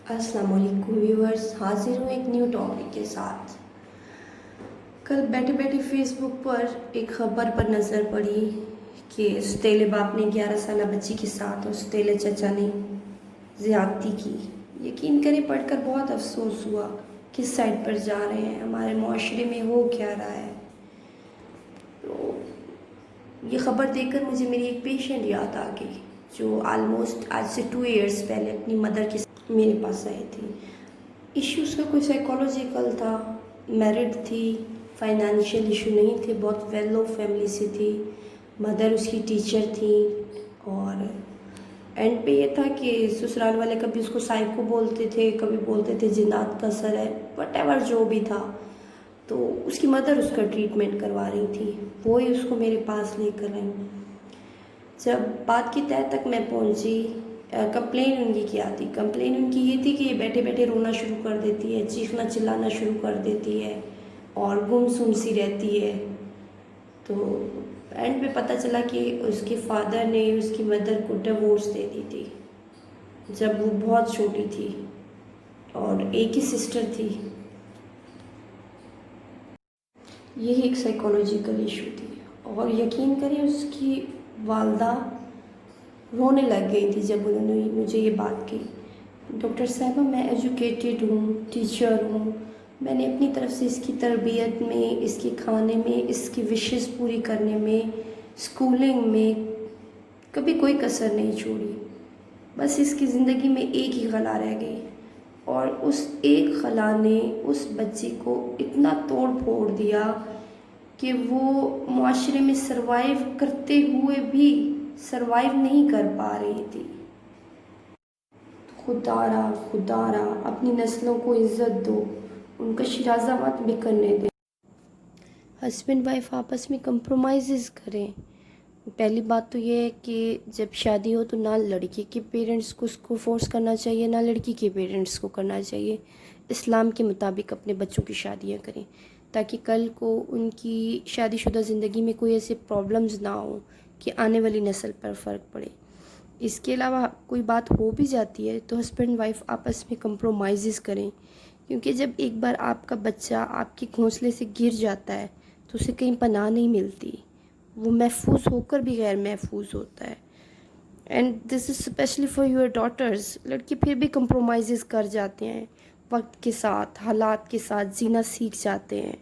السلام علیکم ویورز، حاضر ہوں ایک نیو ٹاپک کے ساتھ۔ کل بیٹھے بیٹھے فیس بک پر ایک خبر پر نظر پڑی کہ سوتیلے باپ نے 11 سالہ بچی کے ساتھ اور سوتیلے چچا نے زیادتی کی۔ یقین کریں، پڑھ کر بہت افسوس ہوا کس سائڈ پر جا رہے ہیں، ہمارے معاشرے میں ہو کیا رہا ہے۔ تو یہ خبر دیکھ کر مجھے میری ایک پیشنٹ یاد آ گئی جو آلموسٹ آج سے 2 ایئرس پہلے اپنی مدر کے ساتھ میرے پاس آئی تھی۔ ایشو اس کا کوئی سائیکولوجیکل تھا، میرڈ تھی، فائنینشیل ایشو نہیں تھے، بہت ویل آف فیملی سے تھی، مدر اس کی ٹیچر تھی، اور اینڈ پہ یہ تھا کہ سسرال والے کبھی اس کو سائیکو بولتے تھے، کبھی بولتے تھے جنات کا اثر ہے، وٹ ایور جو بھی تھا۔ تو اس کی مدر اس کا ٹریٹمنٹ کروا رہی تھی، وہی اس کو میرے پاس لے کر آئی۔ جب بات کی تہہ تک میں پہنچی، کمپلین ان کی کیا تھی؟ کمپلین ان کی یہ تھی کہ یہ بیٹھے بیٹھے رونا شروع کر دیتی ہے، چیخنا چلانا شروع کر دیتی ہے اور گم سم سی رہتی ہے۔ تو اینڈ پہ پتہ چلا کہ اس کے فادر نے اس کی مدر کو ڈیورس دے دی تھی جب وہ بہت چھوٹی تھی، اور ایک ہی سسٹر تھی۔ یہی ایک سائیکولوجیکل ایشو تھی، اور یقین کریں اس کی والدہ رونے لگ گئی تھی جب انہوں نے مجھے یہ بات کی۔ ڈاکٹر صاحبہ، میں ایجوکیٹڈ ہوں، ٹیچر ہوں، میں نے اپنی طرف سے اس کی تربیت میں، اس کے کھانے میں، اس کی وشز پوری کرنے میں، اسکولنگ میں کبھی کوئی کسر نہیں چھوڑی۔ بس اس کی زندگی میں ایک ہی خلا رہ گئی، اور اس ایک خلا نے اس بچی کو اتنا توڑ پھوڑ دیا کہ وہ معاشرے میں سروائیو کرتے ہوئے بھی سروائیو نہیں کر پا رہی تھی۔ خدا را اپنی نسلوں کو عزت دو، ان کا شیرازہ مت بکھرنے دے۔ ہسبینڈ وائف آپس میں کمپرومائزز کریں۔ پہلی بات تو یہ ہے کہ جب شادی ہو تو نہ لڑکی کے پیرنٹس کو اس کو فورس کرنا چاہیے، نہ لڑکی کے پیرنٹس کو کرنا چاہیے۔ اسلام کے مطابق اپنے بچوں کی شادیاں کریں تاکہ کل کو ان کی شادی شدہ زندگی میں کوئی ایسے پرابلمز نہ ہوں کہ آنے والی نسل پر فرق پڑے۔ اس کے علاوہ کوئی بات ہو بھی جاتی ہے تو ہسبینڈ وائف آپس میں کمپرومائزز کریں، کیونکہ جب ایک بار آپ کا بچہ آپ کے گھونسلے سے گر جاتا ہے تو اسے کہیں پناہ نہیں ملتی، وہ محفوظ ہو کر بھی غیر محفوظ ہوتا ہے۔ And this is especially for your daughters. لڑکے پھر بھی کمپرومائزز کر جاتے ہیں، وقت کے ساتھ، حالات کے ساتھ جینا سیکھ جاتے ہیں،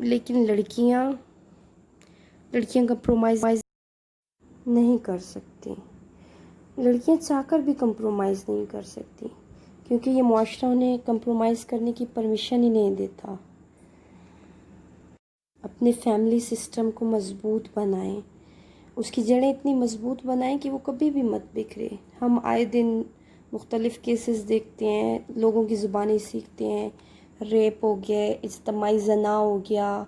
لیکن لڑکیاں کمپرومائز نہیں کر سکتی۔ لڑکیاں چاہ کر بھی کمپرومائز نہیں کر سکتی، کیونکہ یہ معاشرہ انہیں کمپرومائز کرنے کی پرمیشن ہی نہیں دیتا۔ اپنے فیملی سسٹم کو مضبوط بنائیں، اس کی جڑیں اتنی مضبوط بنائیں کہ وہ کبھی بھی مت بکھرے۔ ہم آئے دن مختلف کیسز دیکھتے ہیں، لوگوں کی زبانیں سیکھتے ہیں، ریپ ہو گیا، اجتماعی زنا ہو گیا،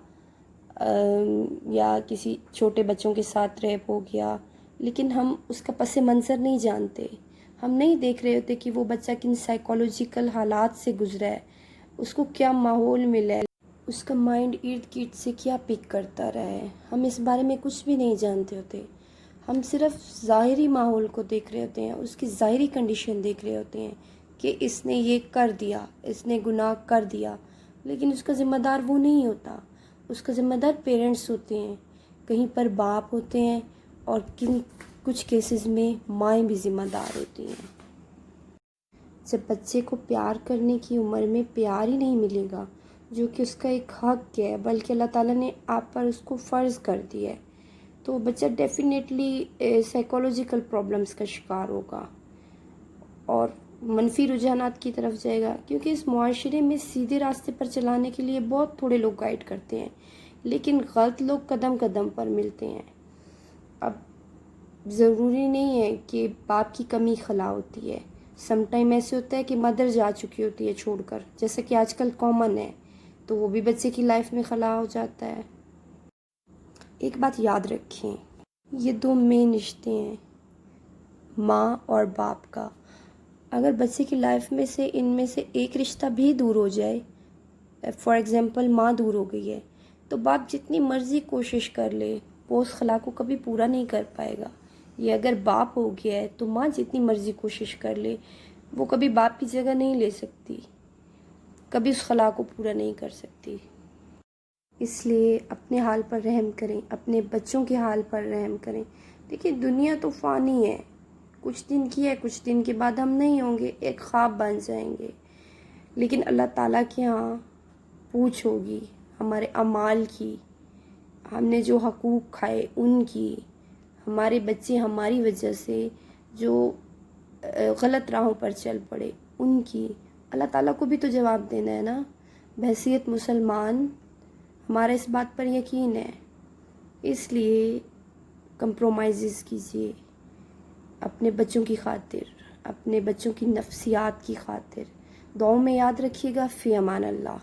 یا کسی چھوٹے بچوں کے ساتھ ریپ ہو گیا، لیکن ہم اس کا پس منظر نہیں جانتے۔ ہم نہیں دیکھ رہے ہوتے کہ وہ بچہ کن سائیکولوجیکل حالات سے گزرا ہے، اس کو کیا ماحول ملا ہے، اس کا مائنڈ ارد گرد سے کیا پک کرتا رہا ہے۔ ہم اس بارے میں کچھ بھی نہیں جانتے ہوتے، ہم صرف ظاہری ماحول کو دیکھ رہے ہوتے ہیں، اس کی ظاہری کنڈیشن دیکھ رہے ہوتے ہیں کہ اس نے یہ کر دیا، اس نے گناہ کر دیا، لیکن اس کا ذمہ دار وہ نہیں ہوتا، اس کا ذمہ دار پیرنٹس ہوتے ہیں، کہیں پر باپ ہوتے ہیں، اور کچھ کیسز میں مائیں بھی ذمہ دار ہوتی ہیں۔ جب بچے کو پیار کرنے کی عمر میں پیار ہی نہیں ملے گا، جو کہ اس کا ایک حق ہے، بلکہ اللہ تعالیٰ نے آپ پر اس کو فرض کر دیا ہے، تو بچہ ڈیفینیٹلی سائیکولوجیکل پرابلمس کا شکار ہوگا اور منفی رجحانات کی طرف جائے گا، کیونکہ اس معاشرے میں سیدھے راستے پر چلانے کے لیے بہت تھوڑے لوگ گائیڈ کرتے ہیں، لیکن غلط لوگ قدم قدم پر ملتے ہیں۔ اب ضروری نہیں ہے کہ باپ کی کمی خلا ہوتی ہے، سم ٹائم ایسے ہوتا ہے کہ مدر جا چکی ہوتی ہے چھوڑ کر، جیسا کہ آج کل کامن ہے، تو وہ بھی بچے کی لائف میں خلا ہو جاتا ہے۔ ایک بات یاد رکھیں، یہ 2 مین رشتے ہیں، ماں اور باپ کا۔ اگر بچے کی لائف میں سے ان میں سے ایک رشتہ بھی دور ہو جائے، فار ایگزامپل ماں دور ہو گئی ہے، تو باپ جتنی مرضی کوشش کر لے وہ اس خلا کو کبھی پورا نہیں کر پائے گا۔ یہ اگر باپ ہو گیا ہے تو ماں جتنی مرضی کوشش کر لے وہ کبھی باپ کی جگہ نہیں لے سکتی، کبھی اس خلا کو پورا نہیں کر سکتی۔ اس لیے اپنے حال پر رحم کریں، اپنے بچوں کے حال پر رحم کریں۔ دیکھیے دنیا تو فانی ہے، کچھ دن کی ہے، کچھ دن کے بعد ہم نہیں ہوں گے، ایک خواب بن جائیں گے، لیکن اللہ تعالیٰ کے ہاں پوچھ ہوگی ہمارے اعمال کی، ہم نے جو حقوق کھائے ان کی، ہمارے بچے ہماری وجہ سے جو غلط راہوں پر چل پڑے ان کی، اللہ تعالیٰ کو بھی تو جواب دینا ہے نا۔ بحیثیت مسلمان ہمارا اس بات پر یقین ہے، اس لیے کمپرومائزز کیجیے اپنے بچوں کی خاطر، اپنے بچوں کی نفسیات کی خاطر۔ دعاؤں میں یاد رکھیے گا۔ فی امان اللہ۔